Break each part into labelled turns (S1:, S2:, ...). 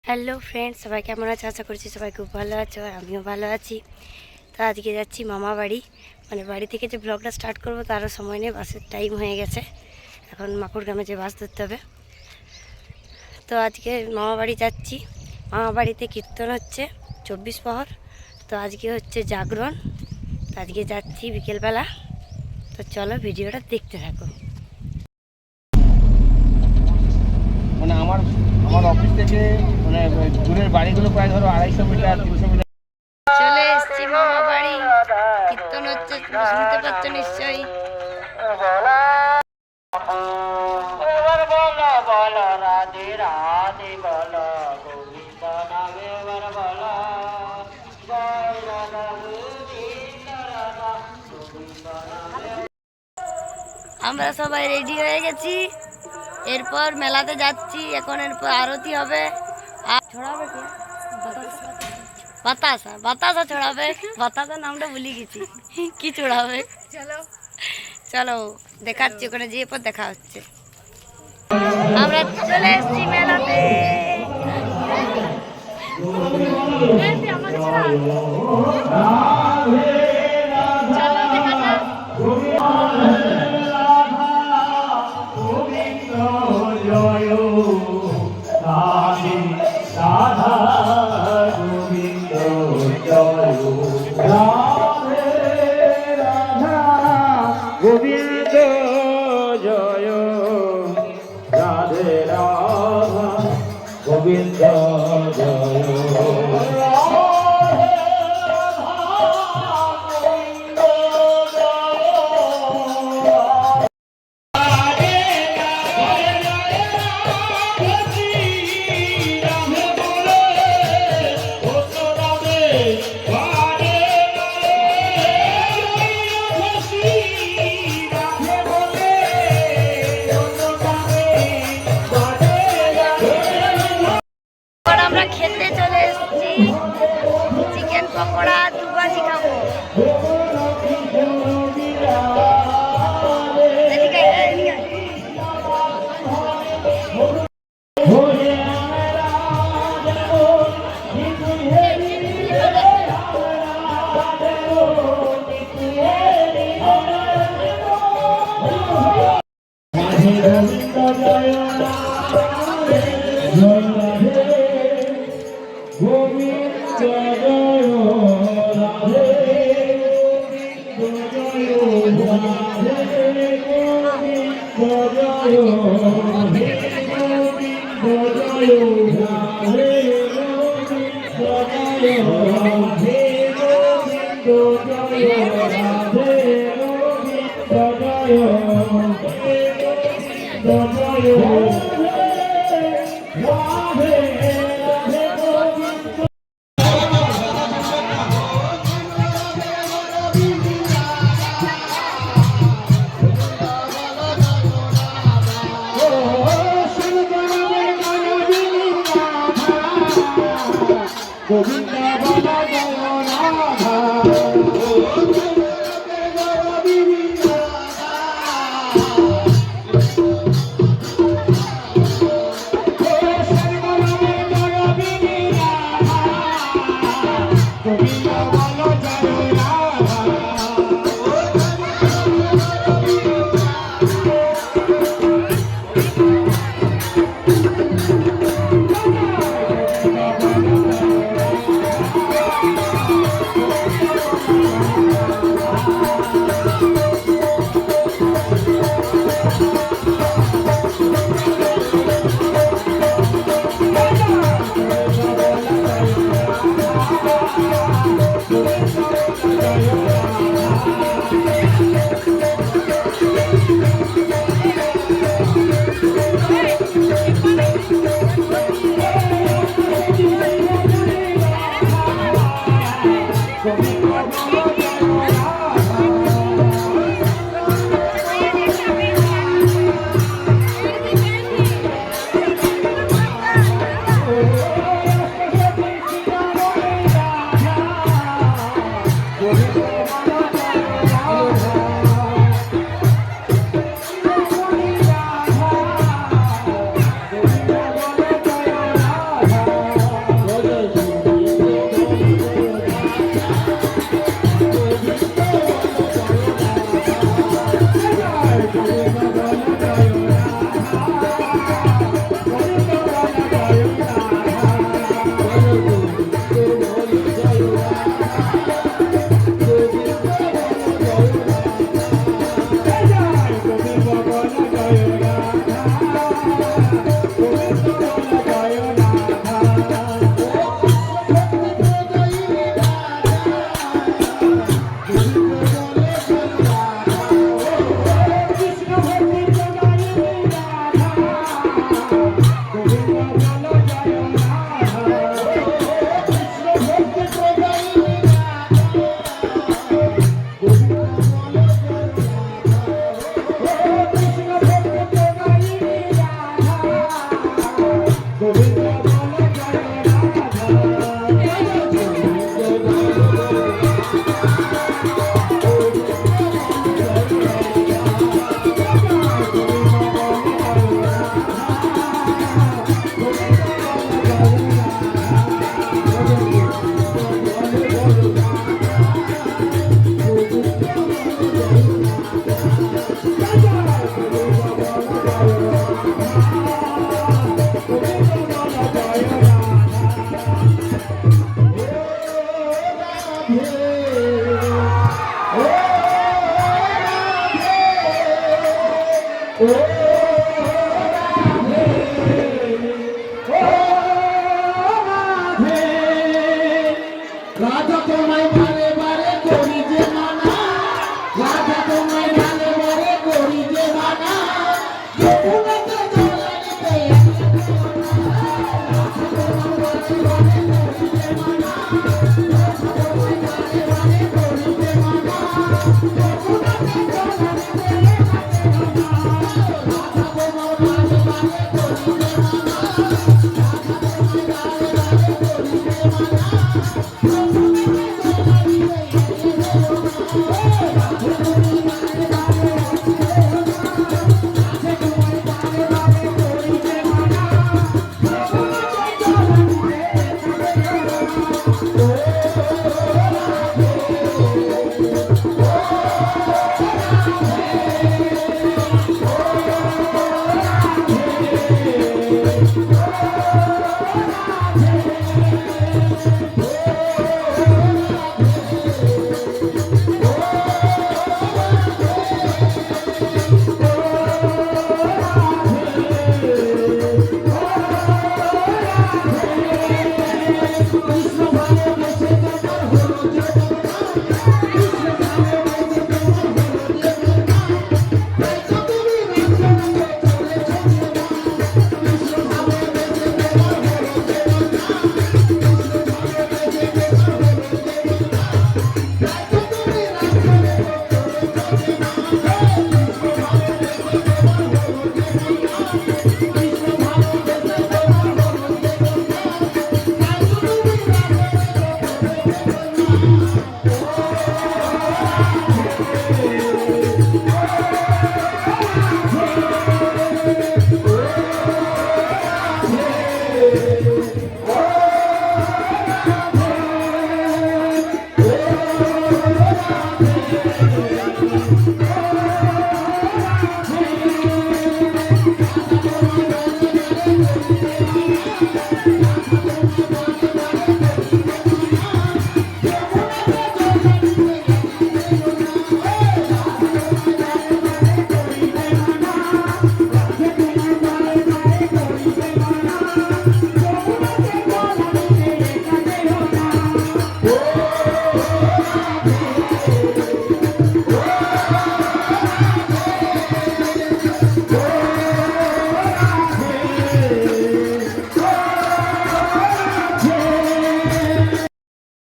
S1: Hello friends, সবাই কেমন আছে? আশা করছি সবাই খুব ভালো আছো, আর আমিও ভালো আছি। তো আজকে যাচ্ছি মামা বাড়ি, মানে বাড়ি থেকে যে ব্লগটা স্টার্ট করবো তারও সময় নেই, বাসের টাইম হয়ে গেছে। এখন মাকুড়গ্রামে যে বাস ধরতে হবে। তো আজকে মামা বাড়ি যাচ্ছি। মামা বাড়িতে কীর্তন হচ্ছে 24 প্রহর। তো আজকে হচ্ছে জাগরণ। তো আজকে যাচ্ছি বিকেলবেলা। তো চলো ভিডিওটা দেখতে থাকো।
S2: মানে আমার অফিস থেকে মানে দূরের বাড়িগুলো প্রায় ধরো 250 মিটার 300 মিটার।
S1: চলে এসছি মামা বাড়ি, কীর্তন হচ্ছে, শুনতে পাচ্ছ নিশ্চয়ই। আমরা সবাই রেডি হয়ে গেছি, এরপর মেলাতে যাচ্ছি। এখন এরপর আরতি হবে। আর ছড়াবে কি বাতাসা, বাতাসা ছড়াবে। বাতাসার নামটা ভুলে গেছি, কি ছড়াবে। চলো চলো দেখাচ্ছি, ওখানে যেয়ে পর দেখা হচ্ছে। আমরা চলে এসেছি মেলাতে। চলো দেখা যাক।
S2: গোবিন্দ জয় রাধে রাধা, গোবিন্দ জয়।
S1: আমরা খেতে চলে এসেছি, চিকেন পকোড়া দুবাজি খাবো।
S3: রাজা তোমায় বারে বারে করি যে মানা, রাজা তোমায় বারে বারে করি যে মানা, যমুনাতে জল আনিতে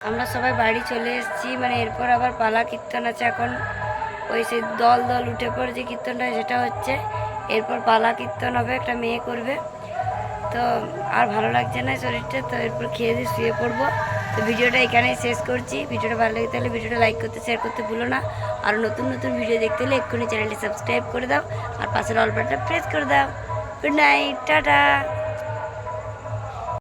S1: আমরা সবাই বাড়ি চলে এসেছি, মানে এরপর আবার পালা কীর্তন আছে। এখন ওই সে দল দল উঠে পড়ে যে কীর্তনটা সেটা হচ্ছে, এরপর পালা কীর্তন হবে, একটা মেয়ে করবে। তো আর ভালো লাগছে না শরীরটা, তো এরপর খেয়ে দিয়ে শুয়ে পড়বো। তো ভিডিওটা এখানেই শেষ করছি। ভিডিওটা ভালো লাগে তাহলে ভিডিওটা লাইক করতে, শেয়ার করতে ভুলো না। আর নতুন নতুন ভিডিও দেখতে হলে এক্ষুনি চ্যানেলটি সাবস্ক্রাইব করে দাও আর পাশের অল বাটনটা প্রেস করে দাও। Good night, tata.